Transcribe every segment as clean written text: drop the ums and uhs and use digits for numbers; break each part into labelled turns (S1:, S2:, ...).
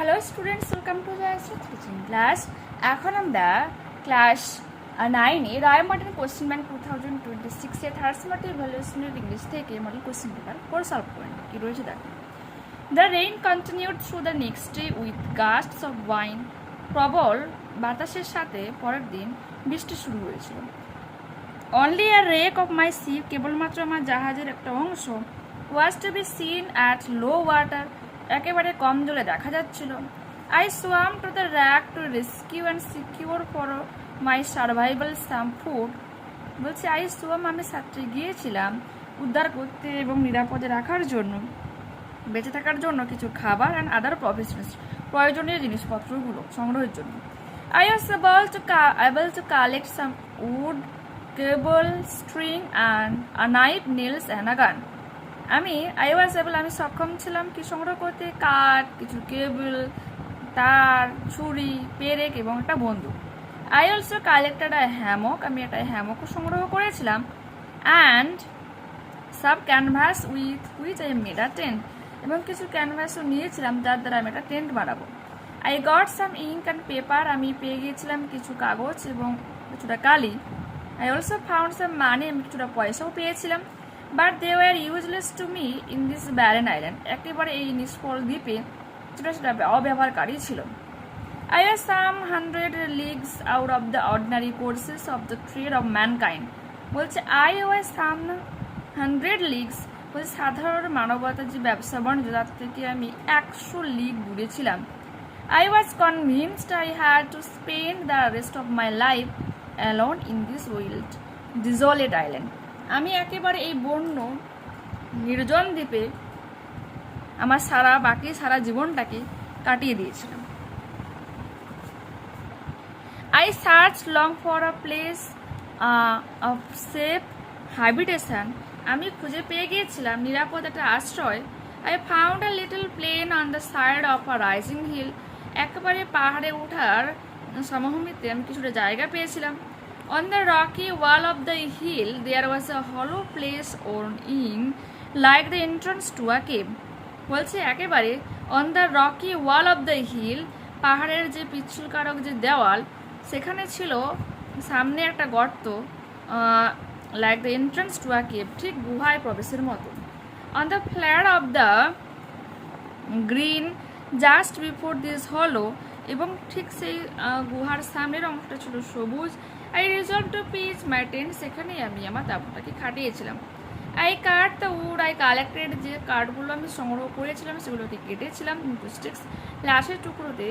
S1: Hello students, welcome to Jayashree teaching class. এখন আমরা class 9-এ রয় মডেল কোশ্চেন ব্যাংক 2026-এর থার্ড সেমেস্টার ইভ্যালুয়েশনের ইংলিশ থেকে মডেল কোশ্চেন পেপার করে সলভ করেন। কি রয়েছে দেখো। The rain continued through the next day with gusts of wind. প্রবল বাতাসের সাথে পরের দিন বৃষ্টি শুরু হয়েছিল। Only a wreck of my ship, কেবলমাত্র আমার জাহাজের একটা অংশ, was to be seen at low water, একেবারে কম জলে দেখা যাচ্ছিল। I swamp to the rack to rescue and secure for my survival some food. বলছে আই সোয়াম, আমি সাঁতরে গিয়েছিলাম উদ্ধার করতে এবং নিরাপদে রাখার জন্য, বেঁচে থাকার জন্য কিছু খাবার অ্যান্ড আদার প্রভিশনস, প্রয়োজনীয় জিনিসপত্রগুলো সংগ্রহের জন্য। I was able to collect some wood, cable, string and a knife, nails and a gun. আমি সক্ষম ছিলাম কি সংগ্রহ করতে? কাঠ, কিছু কেবল, তার, ছুরি, পেরেক এবং একটা বন্দুক। I also collected a Hammock, আমি একটা হ্যামকও সংগ্রহ করেছিলাম। And sub canvas with which I made a tent, এবং কিছু ক্যানভাসও নিয়েছিলাম যার দ্বারা আমি একটা টেন্ট বানাবো। I got some ink and paper, আমি পেয়ে গিয়েছিলাম কিছু কাগজ এবং কিছুটা কালি। I also found some money, আমি কিছুটা পয়সাও পেয়েছিলাম। But they were useless to me in this barren island, একেবারে এই নিষ্ফল দ্বীপে সেটা অব্যবহারকারী ছিল। I was some 100 leagues out of the ordinary courses of the trade of mankind. বলছে আই ওয়াজ সাম 100 লিগস, বলছে সাধারণ মানবতার যে ব্যবসা বাণিজ্য তার থেকে আমি 100 লিগ দূরে ছিলাম। I was convinced I had to spend the rest of my life alone in this wild desolate island. আমি একেবারে এই বন্য নির্জন দ্বীপে আমার বাকি সারা জীবনটাকে কাটিয়ে দিয়েছিলাম। I search long for a place of safe habitation, আমি খুঁজে পেয়ে গিয়েছিলাম নিরাপদ একটা আশ্রয়। I found a little plain on the side of a rising hill, একেবারে পাহাড়ে ওঠার সমভূমিতে আমি কিছুটা জায়গা পেয়েছিলাম। On the rocky wall of the hill there was a hollow place worn in like the entrance to a cave. বলছে একেবারে on the rocky wall of the hill, পাহাড়ের যে পিচ্ছুলকারক যে দেওয়াল, সেখানে ছিল সামনে একটা গর্ত, like the entrance to a cave, ঠিক গুহায় প্রবেশের মতো। On the flat of the green just before this hollow, এবং ঠিক সেই গুহার সামনের অংশটা ছিল সবুজ। I resolved to pitch my tent, সেখানেই আমি আমার তাঁবুটাকে খাটিয়েছিলাম। I cut the wood, I collected, যে কাঠগুলো আমি সংগ্রহ করেছিলাম সেগুলোকে কেটেছিলাম ইন্টু স্টিক্স, লাশের টুকরোতে।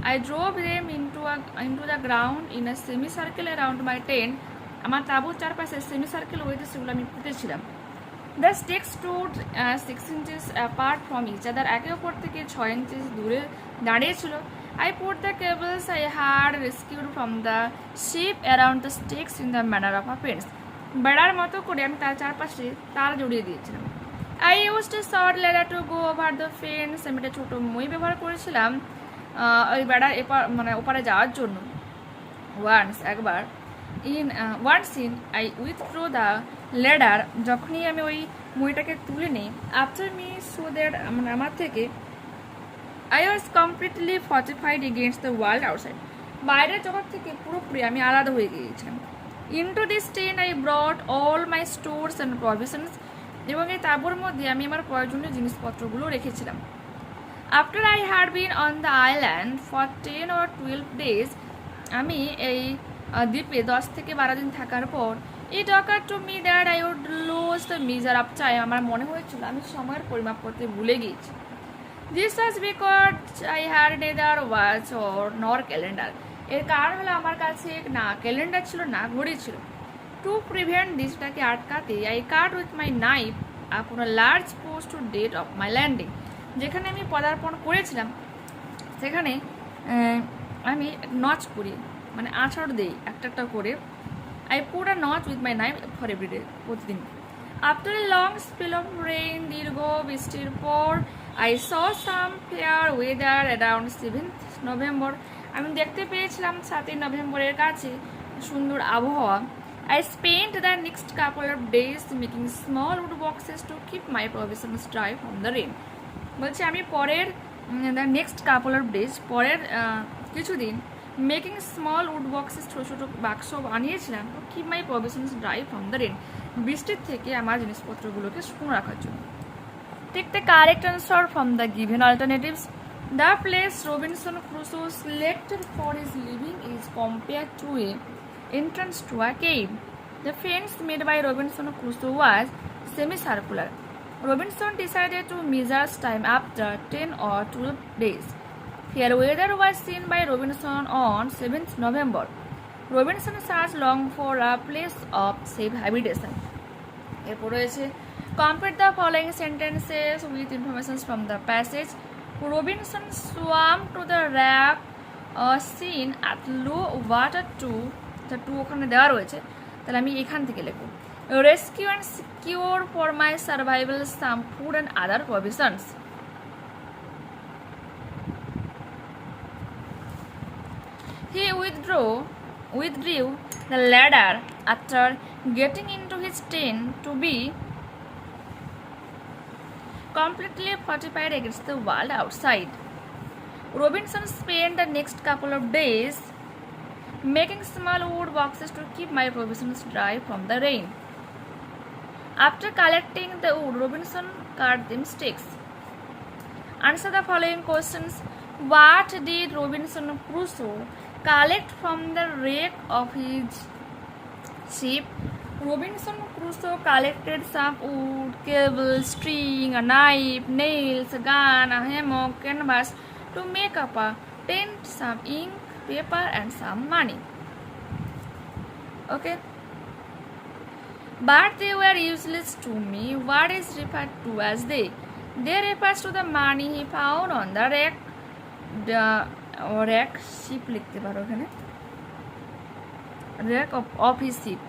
S1: I drove them into the ground in a semicircle around my tent, আমার তাঁবুর চারপাশে সেমি সার্কেল হয়েছে সেগুলো আমি পুঁতেছিলাম। The sticks stood 6 inches apart from each other, একে অপর থেকে 6 ইঞ্চিস দূরে দাঁড়িয়েছিল। I put the cables I had rescued from the ship around the sticks in the manner of a fence. বেড়ার মতো করে আমি তার চারপাশে তার জড়িয়ে দিয়েছিলাম। I used a short ladder to go over the fence. আমি একটা ছোটো মই ব্যবহার করেছিলাম ওই বেড়ার ওপারে যাওয়ার জন্য। একবার I withdrew the ladder, যখনই আমি ওই মইটাকে তুলে নিই, after me so that আমার থেকে I was completely fortified against the world outside, বাইরের জগৎ থেকে পুরোপুরি আমি আলাদা হয়ে গিয়েছিলাম। Into this tent I brought all my stores and provisions, এবং এই তাঁবুর মধ্যে আমি আমার প্রয়োজনীয় জিনিসপত্রগুলো রেখেছিলাম। After I had been on the island for 10 or 12 days, আমি এই দ্বীপে 10 থেকে 12 দিন থাকার পর, it occurred to me that I would lose the measure of time, আমার মনে হয়েছিল আমি সময়ের পরিমাপ করতে ভুলে গিয়েছি। This was because I had neither watch or nor calendar, এর কারণ হলো আমার কাছে না ক্যালেন্ডার ছিল না ঘড়ি ছিল। To prevent this, টাকে আটকাতে, I cut with my knife upon a large post date of my landing, যেখানে আমি পদার্পণ করেছিলাম সেখানে আমি নচ করি, মানে আঁচড় দিই একটা করে। I put a notch with my knife for every day, প্রতিদিন। After a long spell of rain, দীর্ঘ বৃষ্টির পর, I saw some fair weather around 7th November, আমি দেখতে পেয়েছিলাম 7ই নভেম্বরের কাছে সুন্দর আবহাওয়া। I spent the next couple of days making small wood boxes to keep my provisions dry from the rain. বলছে আমি পরের the next couple of days, পরের কিছুদিন, মেকিং স্মল উড বক্সেস, ছোটো ছোটো বাক্স বানিয়েছিলাম to keep my provisions dry from the rain, বৃষ্টির থেকে আমার জিনিসপত্রগুলোকে শুকনো রাখার জন্য। Take the correct answer from the given alternatives. The place Robinson Crusoe selected for his living is compared to a entrance to a cave. The fence made by Robinson Crusoe was semicircular. Robinson decided to measure time after 10 or 12 days. Fair weather was seen by Robinson on 7th November. Robinson searched long for a place of safe habitation. এরপর রয়েছে complete the following sentences with information from the passage. Robinson swam to the wreck seen at low water to ওখানে দেওয়া রয়েছে, তাহলে আমি এখান থেকে লিখব rescue and secure for my survival some food and other provisions. He withdrew the ladder after getting into his tent to be completely fortified against the world outside. Robinson spent the next couple of days making small wood boxes to keep my provisions dry from the rain. After collecting the wood, Robinson cut them sticks. Answer the following questions. What did Robinson Crusoe collect from the wreck of his ship? Robinson Crusoe collected some wood, cable, string, a knife, nails, a gun, a hammock, canvas to make up a tent, some ink, paper and some money. Okay. But they were useless to me. What is referred to as they? They refers to the money he found on the wreck. The wreck ship লিখতে পারো এখানে, wreck of his ship.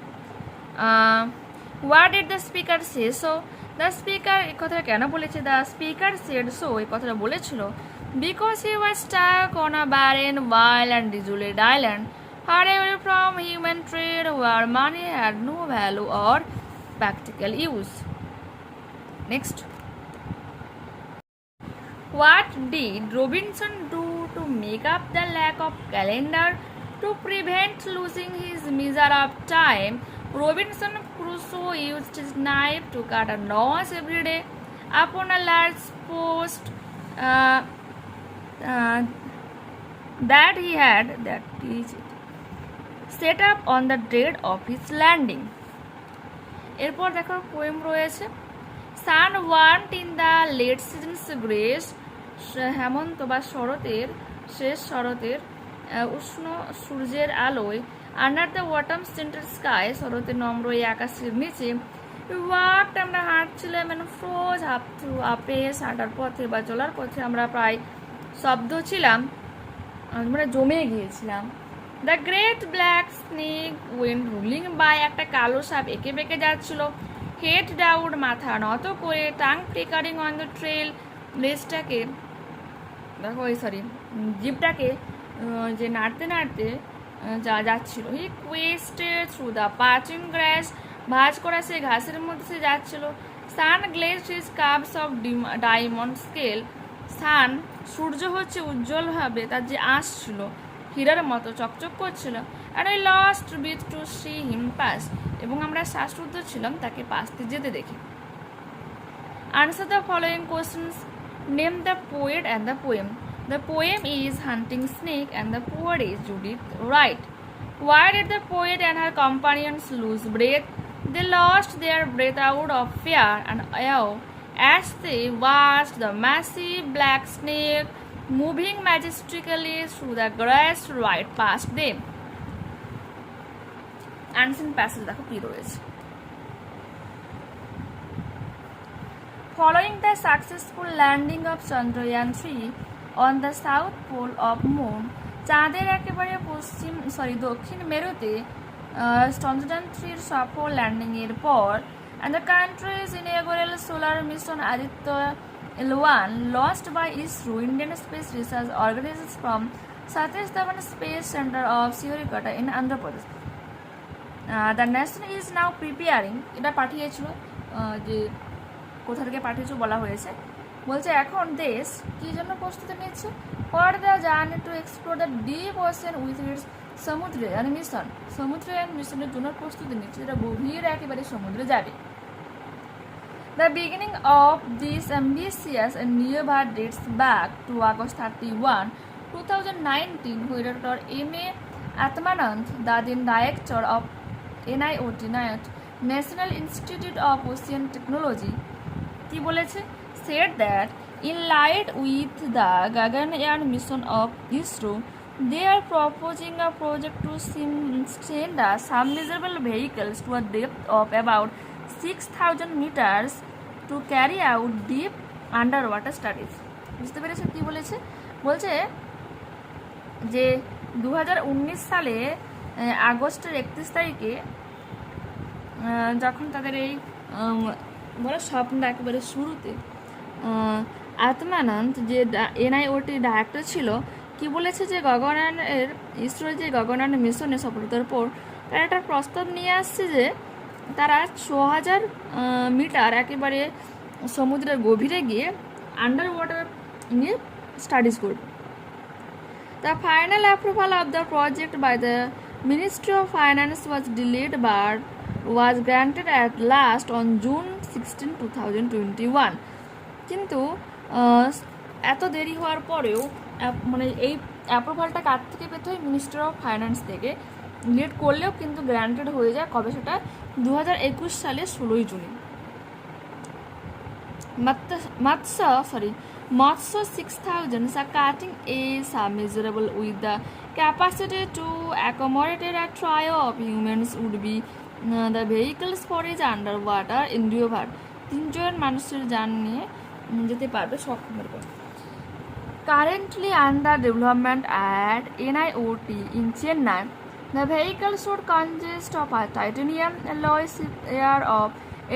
S1: What did the speaker say? So the speaker এই কথাটা কেন বলেছে? The speaker said so এই কথাটা বলেছিল because he was stuck on a barren, wild and desolate island far away from human trade where money had no value or practical use. Next. What did Robinson do to make up the lack of calendar to prevent losing his measure of time? Robinson Crusoe used his knife to cut a notch every day upon a large post that he had set up on the date of his landing. এরপর দেখো poem রয়েছে Sun warmed in the late season's grace, হেমন্ত বা শরতের শেষ শরতের উষ্ণ সূর্যের আলোয়, under the autumn scented sky, শরতের নম্র এই আকাশের নিচে, ওয়াক্ট আমরা হাঁটছিলাম, and froze up through a pace, হাঁটার পথে বা চলার পথে আমরা প্রায় শব্দ ছিলাম, আমরা জমে গিয়েছিলাম। The great black snake went ruling by, একটা কালো সাপ এঁকে বেঁকে যাচ্ছিল, হেড ডাউন মাথা নত করে, tongue flickering on the trail, লেজটাকে দেখো জিভটাকে যে নাড়তে নাড়তে যাচ্ছিল। He quested through the parching grass, ভাঁজ করা সে ঘাসের মধ্যে সে যাচ্ছিল। Sun glazed his cups of diamond scale, sun সূর্য হচ্ছে উজ্জ্বলভাবে তার যে আঁশ ছিল হীরার মতো চকচক করছিল। আর I lost breath to see him pass, এবং আমরা শ্বাসরুদ্ধ ছিলাম তাকে পাশ দিয়ে যেতে দেখি। Answer the following questions, name the poet and the poem. The poem is Hunting Snake and the poet is Judith Wright. Why did the poet and her companions lose breath? They lost their breath out of fear and awe as they watched the massive black snake moving majestically through the grass right past them. Ancient passage দেখো কি রয়েছে। Following the successful landing of Chandrayaan-3 on the south pole of moon, চাঁদের একেবারে দক্ষিণ মেরুতে চন্দ্রযান-3 সফল landing এর পর, and the country's inaugural solar mission Aditya L1 launched by ISRO, Indian Space Research Organization, from Satish Dhawan Space Center of Sriharikota in Andhra Pradesh. The nation is now preparing, এটা পাঠিয়েছিল যে কোথা থেকে পাঠিয়েছে বলা হয়েছে, বলছে এখন দেশ কী জন্য প্রস্তুতি নিচ্ছে? For the journey to explore the deep ocean with its Samudrayaan mission. Samudrayaan মিশনের জন্য প্রস্তুতি নিচ্ছে, যেটা গভীর একেবারে সমুদ্রে যাবে। The beginning of this ambitious endeavor dates back to August 31, 2019, where Dr. M.A. Atmanand, the then director of NIOT, National Institute of Ocean Technology, কি বলেছে? said that in light with the Gaganyaan mission of ISRO, they are proposing a project to send a submersible vehicles to a depth of about 6,000 meters to carry out deep underwater studies. বুঝতে পেরেছে কি বলেছে? বলছে যে 2019 সালে আগস্টের 31 তারিখে যখন তাদের এই বড় স্বপ্ন একেবারে শুরুতে আত্মানন্দ যে NIOT ডাইরেক্টর ছিল, কি বলেছে যে গগনায়নের ইসরোর যে গগনায়ন মিশনের সফলতার পর তারা একটা প্রস্তাব নিয়ে আসছে যে তারা 6,000 মিটার একেবারে সমুদ্রের গভীরে গিয়ে আন্ডার ওয়াটার নিয়ে স্টাডিজ করবে। The final approval of the project by the Ministry of Finance was delayed but was granted at last on June 16, 2021. কিন্তু এত দেরি হওয়ার পরেও মানে এই অ্যাপ্রুভালটা কার থেকে পেতে হয়? মিনিস্টার অফ ফাইন্যান্স থেকে। লেট করলেও কিন্তু গ্রান্টেড হয়ে যায়। কবে সেটা? 2021 সালে 16 জুনে। মৎস্য 6,000 is a cutting edge submersible with the capacity to accommodate a trio of humans would be the vehicles for its underwater endeavor. 3 মানুষের যান নিয়ে যেতে পারবে সক্ষমের পর। Currently under development at NIOT in Chennai, the vehicle should consist of a titanium alloy layer of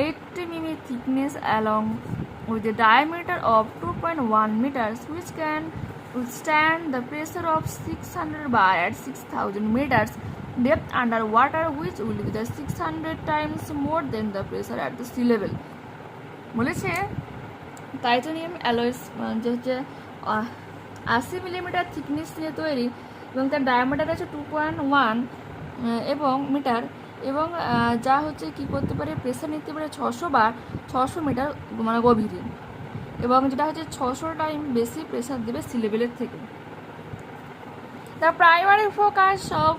S1: 80 mm thickness along with a diameter of 2.1 meters, which can withstand the pressure of 600 bar at 6,000 meters depth underwater, which will be the 600 times more than the pressure at the sea level. বলেছে titanium alloys যে হচ্ছে 80 millimetre thickness নিয়ে তৈরি এবং তার diameter আছে 2.1 এবং metre, এবং যা হচ্ছে কি করতে পারে, প্রেসার নিতে পারে 600 বার 600 মিটার মানে গভীরে, এবং যেটা হচ্ছে 600 টাইম বেশি প্রেসার দেবে সি লেভেলের থেকে। The primary focus of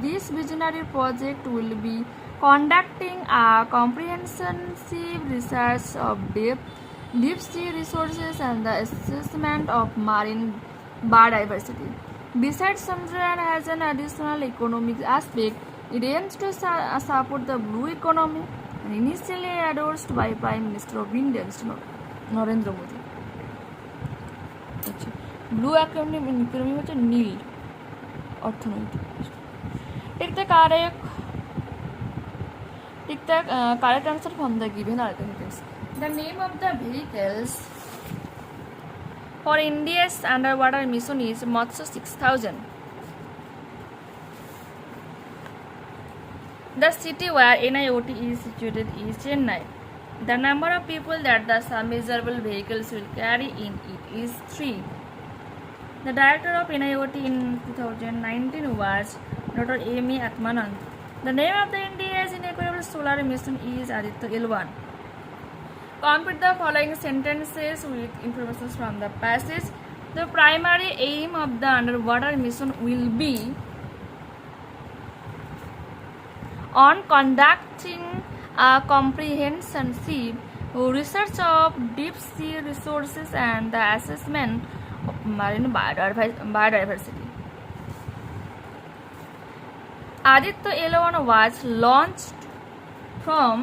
S1: this visionary project will be conducting a comprehensive research of deep sea resources and the assessment of marine biodiversity. Besides, Chandrayaan has an additional economic aspect. It aims to support the blue economy and initially endorsed by Prime Minister of India, Narendra Modi. Blue economy হচ্ছে নীল অর্থনৈতিক। Take the correct answer from the given alternatives. The name of the vehicles for India's underwater mission is Motsa 6,000. The city where NIOT is situated is Chennai. The number of people that the submersible vehicles will carry in it is 3. The director of NIOT in 2019 was Dr. M.A. Atmanand. The name of the India's inaugural solar mission is Aditya L1. Complete the following sentences with information from the passage. The primary aim of the underwater mission will be on conducting a comprehensive research of deep sea resources and the assessment of marine biodiversity. Aditya L1 was launched from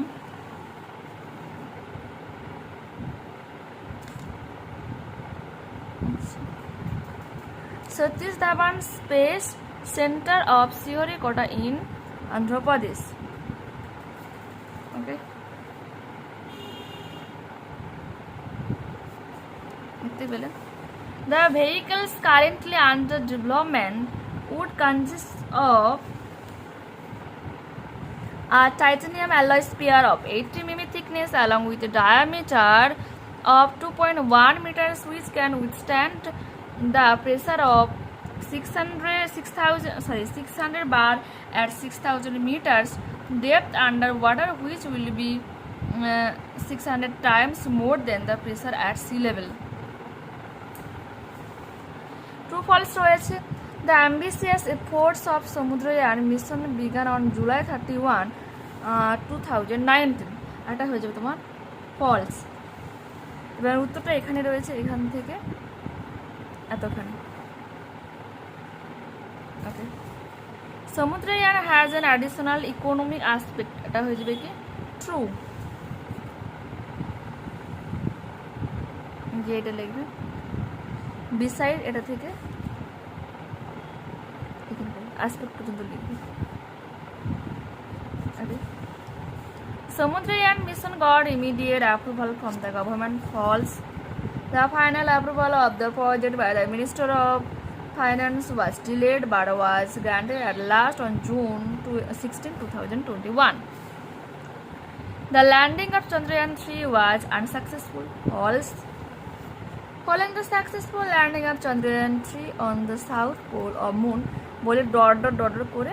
S1: Satish Dhawan Space Center of Sriharikota in Andhra Pradesh. Okay. The vehicles currently under development would consist of a titanium alloy sphere of 80 mm thickness along with a diameter of 2.1 meters which can withstand the pressure of 600 bar at 6,000 meters depth underwater, which will be 600 times more than the pressure at sea level. True false রয়েছে। The ambitious efforts of Samudrayan mission began on July 31, 2019. এটা হয়ে যাবে তোমার false. এবার উত্তরটা এখানে রয়েছে, এখান থেকে এতখানি। ওকে, Samudrayan has an additional economic aspect. এটা হয়ে যাবে কি ট্রু, যে এটা লিখবে বিসাইড, এটা থেকে aspect পর্যন্ত লিখবে। ওকে, Samudrayan mission got immediate approval from the government. False. The final approval of the project by the Minister of Finance was delayed but was granted at last on June 16, 2021. The landing of Chandrayaan-3 was unsuccessful. False. Following the successful landing of Chandrayaan-3 on the south pole of moon, বলে dot dot dot করে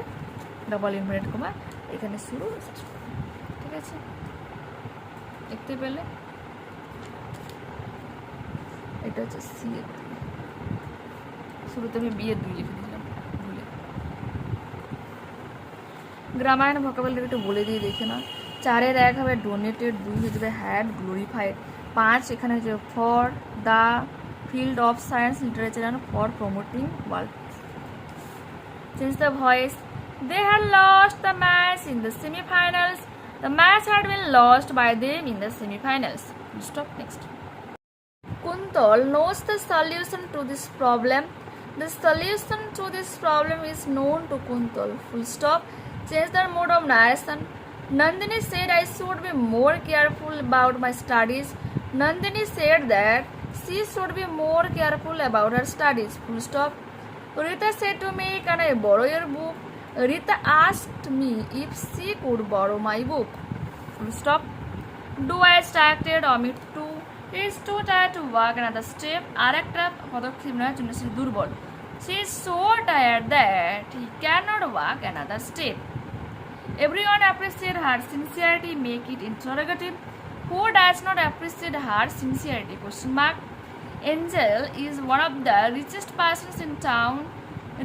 S1: double inverted comma এখানে শুরু, ঠিক আছে, দেখতে পেলে এটা হচ্ছে সি এর শুরুতে আমি বি এর 2 লিখে দিলাম ভুলে। গ্রামার এন্ড ভোকাবুলারি একটু বলে দিয়ে দেখে না। 4 এর 1 হবে ডোনেটেড, 2 হয়ে যাবে হ্যাড, গ্লোরিফাইড, 5 এখানে হচ্ছে for the field of science literature and for promoting world. Since the voice, they had lost the match in the semi-finals. The match had been lost by them in the semi-finals. Stop. Next. Kuntal knows the solution to this problem. The solution to this problem is known to Kuntal. Full stop. Change the mode of narration. Nandini said I should be more careful about my studies. Nandini said that she should be more careful about her studies. Full stop. Rita said to me, can I borrow your book? Rita asked me if she could borrow my book. Full stop. Do I distracted omit to? He is too tired to walk another step. আরেকটা পদক্ষেপ নেওয়ার জন্য সে দুর্বল। She is so tired that he cannot walk another step. Everyone appreciates her sincerity. Make it interrogative. Who does not appreciate her sincerity? Question mark. Angel is one of the richest persons in town.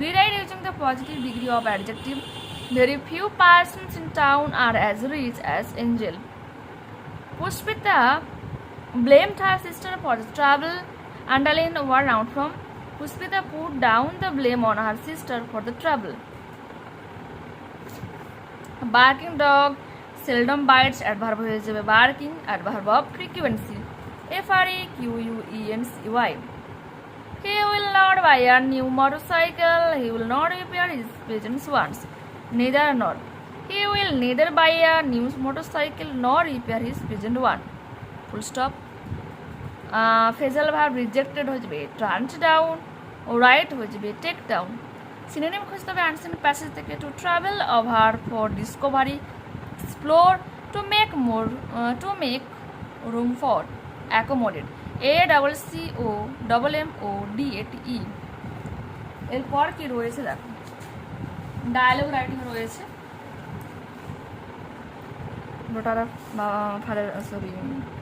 S1: Rewrite using the positive degree of adjective. Very few persons in town are as rich as Angel. Pushpita blamed her sister for the trouble. Underline one out from. Pushpita put down the blame on her sister for the trouble. A barking dog seldom bites. Adverb হয়ে যাবে barking, adverb of frequency. Frequency. He will not buy a new motorcycle. He will not repair his pigeons once. Neither nor. He will neither buy a new motorcycle nor repair his pigeon one. Full stop. Phrasal verb rejected হয়ে যাবে turned down. Right হয়ে যাবে take down. Synonym খুঁজতে হবে ancient passage থেকে to travel over for discovery, explore, to make more, to make room for, accommodate. ACCOMMODATE। এরপর কি রয়েছে দেখো, ডায়ালগ রাইটিং রয়েছে।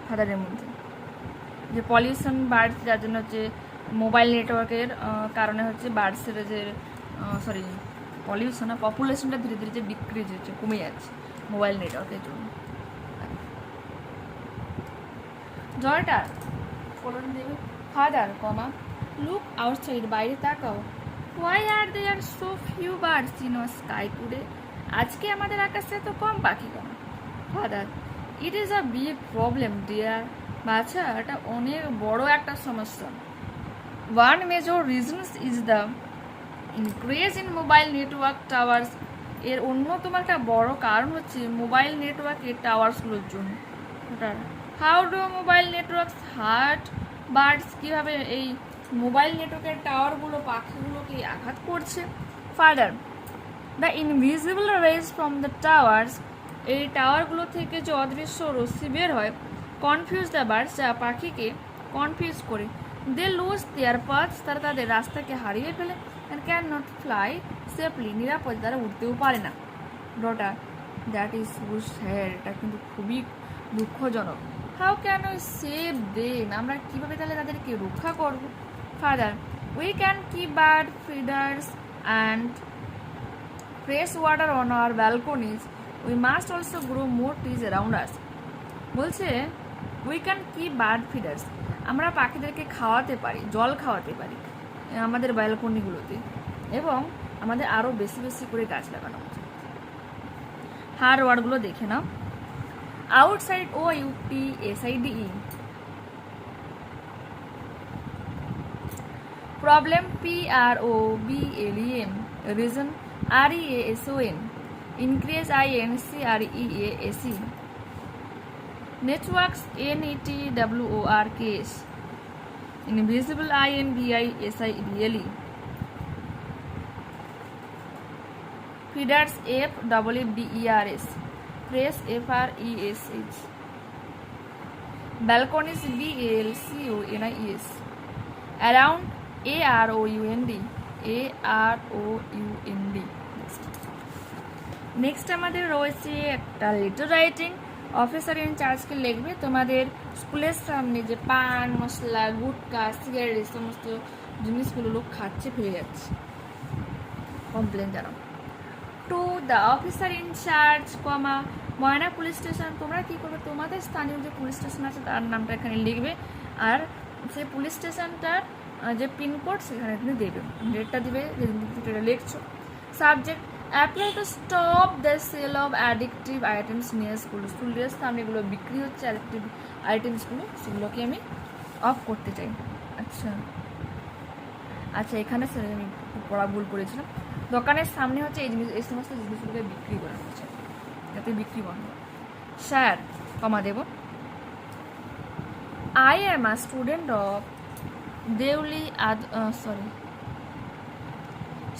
S1: ফাদারের মধ্যে যে পলিউশন বার্ডস, যার জন্য হচ্ছে মোবাইল নেটওয়ার্কের কারণে হচ্ছে বার্ডসের যে পলিউশন পপুলেশনটা ধীরে ধীরে যে ডিক্রিজ হচ্ছে, কমে যাচ্ছে মোবাইল নেটওয়ার্কের জন্য। জয়টার ফলন দেবে ফাদার কমা লুক আউটসাইড, বাইরে তাকাও। Why are there so few birds in sky today? আজকে আমাদের আকাশে এত কম পাখি কেন? Father it is a big problem dear. বাচ্চা, এটা অনেক বড় একটা সমস্যা। One major reasons is the increase in mobile network towers. এর অন্যতম একটা বড় কারণ হচ্ছে মোবাইল নেটওয়ার্কের টাওয়ার্সগুলোর জন্য। How do mobile networks hurt birds? কীভাবে এই মোবাইল নেটওয়ার্কের টাওয়ারগুলো পাখিগুলোকে আঘাত করছে? Father the invisible rays from the towers, এই টাওয়ারগুলো থেকে যে অদৃশ্য রশ্মি বের হয়, কনফিউজ দ্য বার্ডস, যা পাখিকে কনফিউজ করে। দে লুজ দেয়ার পাথ, তারা তাদের রাস্তাকে হারিয়ে ফেলে। And can not fly safely, নিরাপদে তারা উঠতেও পারে না। Daughter, that is good sad, এটা কিন্তু খুবই দুঃখজনক। How can we save them, আমরা কীভাবে তাহলে তাদেরকে রক্ষা করব? Father, we can keep bird feeders and fresh water on our balconies, we must also grow more trees around us. বলছে we can keep bird feeders, আমরা পাখিদেরকে খাওয়াতে পারি, জল খাওয়াতে পারি আমাদের ব্যালকনিগুলোতে, এবং আমাদের আরও বেশি বেশি করে গাছ লাগানো উচিত। হার ওয়ার্ডগুলো দেখে নাও। Outside, O UT SID, problem PROBLEM, reason REASON, increase INCREASE, networks NETWORKS, invisible INVISIBLE, feeders FFFDERS, fresh FRESH, balconies BALCONIES, around AROUND, next আমাদের রয়েছে একটা লেটার রাইটিং। অফিসার ইনচার্জকে লিখবে তোমাদের স্কুলের সামনে যে পান মশলা গুটকা সিগারেট এই সমস্ত জিনিসগুলো লোক খাচ্ছে ফেলে যাচ্ছে, কমপ্লেন জানাও। To the officer incharge comma Moyna police station, তোমরা কী করবে, তোমাদের স্থানীয় যে পুলিশ স্টেশন আছে তার নামটা এখানে লিখবে, আর সেই পুলিশ স্টেশনটার যে পিনকোড সেখানে তুমি দেবে, ডেটটা দিবে যেটা লিখছো। Subject, apply to stop the sale of addictive items near school, স্কুলের সামনে এগুলো বিক্রি হচ্ছে অ্যাডিকটিভ আইটেমসগুলো, সেগুলোকে আমি অফ করতে চাই। আচ্ছা আচ্ছা, এখানে আমি পড়া ভুল করেছিলাম। দোকানের সামনে হচ্ছে এই সমস্ত জিনিসগুলোকে বিক্রি করা হচ্ছে, যাতে বিক্রি বন্ধ। স্যার কমা দেব, I am a student of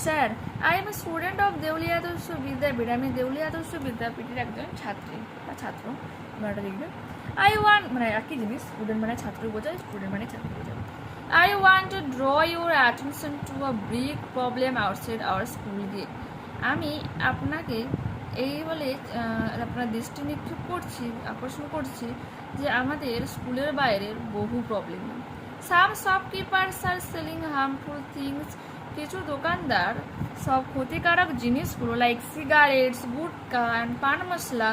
S1: sir I am a student of Deulia Adarsha বিদ্যাপীঠ, আমি দেউলিয়া আদর্শ বিদ্যাপীঠের একজন ছাত্রী বা ছাত্র, তোমরা লিখবে। আই ওয়ান্ট, মানে একই জিনিস, স্টুডেন্ট মানে ছাত্র বোঝায়, স্টুডেন্ট মানে ছাত্র বোঝায়। I want to draw your attention to a big problem outside our school gate. আমি আপনাকে এই বলে আপনার দৃষ্টি নিক্ষেপ করছি, আকর্ষণ করছি যে আমাদের স্কুলের বাইরের বহু problem. Some shopkeepers are selling harmful things. কিছু দোকানদার সব ক্ষতিকারক জিনিসগুলো লাইক সিগারেটস গুটকা অ্যান্ড পান মশলা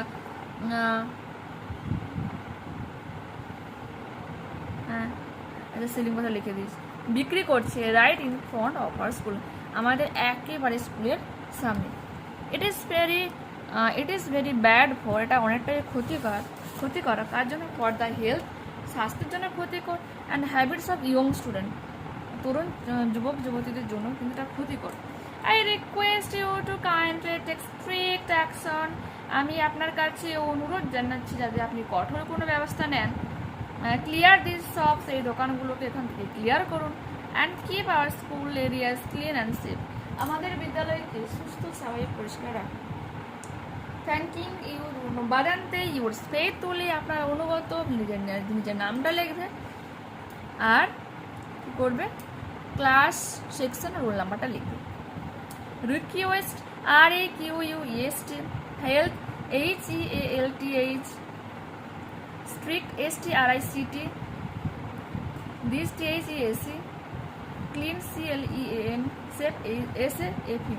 S1: সেলিং কথা লিখে দিস বিক্রি করছে right in front of our school, আমাদের একেবারে স্কুলের সামনে। It is very bad for, এটা অনেকটাই ক্ষতিকর কার জন্য, ফর দ্য হেলথ, স্বাস্থ্যের জন্য ক্ষতিকর, and habits of young student, তরুণ যুবক যুবতীদের জন্য কিন্তু এটা ক্ষতিকর। I request you to kindly take strict action, আমি আপনার কাছে অনুরোধ জানাচ্ছি যাতে আপনি কঠোর কোনো ব্যবস্থা নেন। ক্লিয়ার দিস শপস, এই দোকানগুলোকে এখান থেকে ক্লিয়ার করুন। And keep our school areas clean and safe, আমাদের বিদ্যালয়কে সুস্থ স্বাভাবিক পরিষ্কার রাখুন। থ্যাঙ্কিং ইউ বাদান্তে ইউর স্পেস তুলে আপনার অনুগত নিজের নামটা লিখবে, আর কী করবে, ক্লাস সেকশন রোল নাম্বারটা লিখবে। Request RAQUEST, health HEALTH, strict STRICT, this THEAC, clean CLEAN, safe SAFE.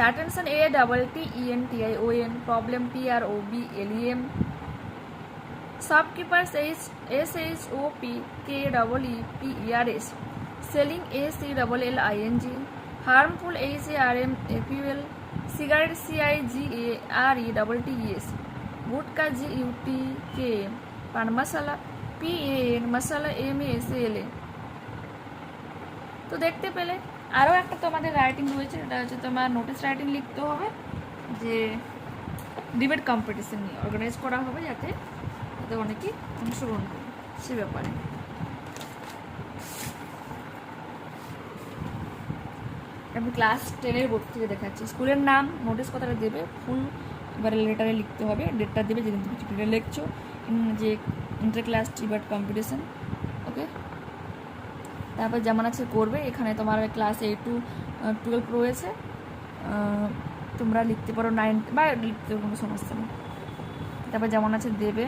S1: Attention ATTENTION, problem PROBLEM, shopkeepers SHOPKEEPERS, selling ACLLING, harmful HARMFUL, cigarette CIGARETTES, gutkha GUTK, पान मसाला PAN, मसाला MASALA। তো দেখতে পেলে আরও একটা তোমাদের writing রয়েছে, এটা হচ্ছে তোমার নোটিস রাইটিং লিখতে হবে, যে ডিবেট কম্পিটিশন নিয়ে অর্গানাইজ করা হবে যাতে অনেকেই অংশগ্রহণ করে সে ব্যাপারে। আমি ক্লাস 10-এর বোর্ড থেকে দেখাচ্ছি। স্কুলের নাম, নোটিশ কথাটা দেবে, ফুল এবারে লেটারে লিখতে হবে, ডেটটা দেবে যেদিন তুমি চিঠিটা লিখছো, যে ইন্টার ক্লাস টিবাট কম্পিটিশন। ওকে, তারপর যেমন আছে করবে। এখানে তোমার ক্লাস 8 to 12 রয়েছে, তোমরা লিখতে পারো 9 বা লিখতে কোনো সমস্যা নেই। তারপর যেমন আছে দেবে।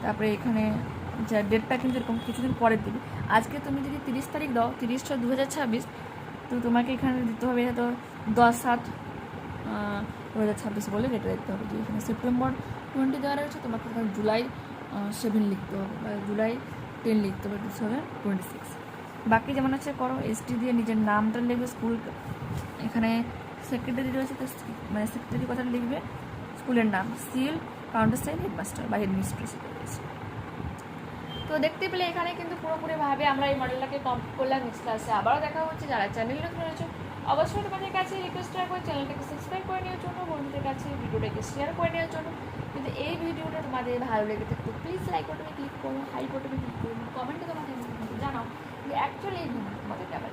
S1: তারপরে এখানে যা ডেটটা কিন্তু এরকম কিছুদিন পরে দেবে। আজকে তুমি যদি 30 তারিখ দাও, 30/6/2026, তো তোমাকে এখানে দিতে হবে হয়তো 10/7/2026 বলে ডেটটা দিতে হবে। যে এখানে সেপ্টেম্বর 20 দেওয়া রয়েছে, তোমাকে এখানে জুলাই 7 লিখতে হবে বা জুলাই 10 লিখতে হবে 2026। বাকি যেমন আছে করো। এসটি দিয়ে নিজের নামটা লিখবে, স্কুল এখানে সেক্রেটারি রয়েছে, তো মানে সেক্রেটারি কথাটা লিখবে, স্কুলের নাম, সিল, কাউন্টার সাইন, হেডমাস্টার বা হেডমিস্ট্রেস রয়েছে। তো দেখতে পেলে এখানে কিন্তু পুরোপুরিভাবে আমরা এই মডেলটাকে কমপ্লিট করলাম। নেক্সট ক্লাসে আবারও দেখা হচ্ছে। যারা চ্যানেলে নতুন রয়েছে অবশ্যই তোমাদের কাছে রিকোয়েস্ট রাখবো চ্যানেলটাকে সাবস্ক্রাইব করে নেওয়ার জন্য, বন্ধুদের কাছে ভিডিওটাকে শেয়ার করে নেওয়ার জন্য। কিন্তু এই ভিডিওটা তোমাদের ভালো লেগে থাকতো প্লিজ লাইক বাটনে ক্লিক করো, হাই বাটনে ক্লিক করো, কমেন্টে তোমাদের জানাও যে অ্যাকচুয়ালি এই ভিডিও তোমাদের কেমন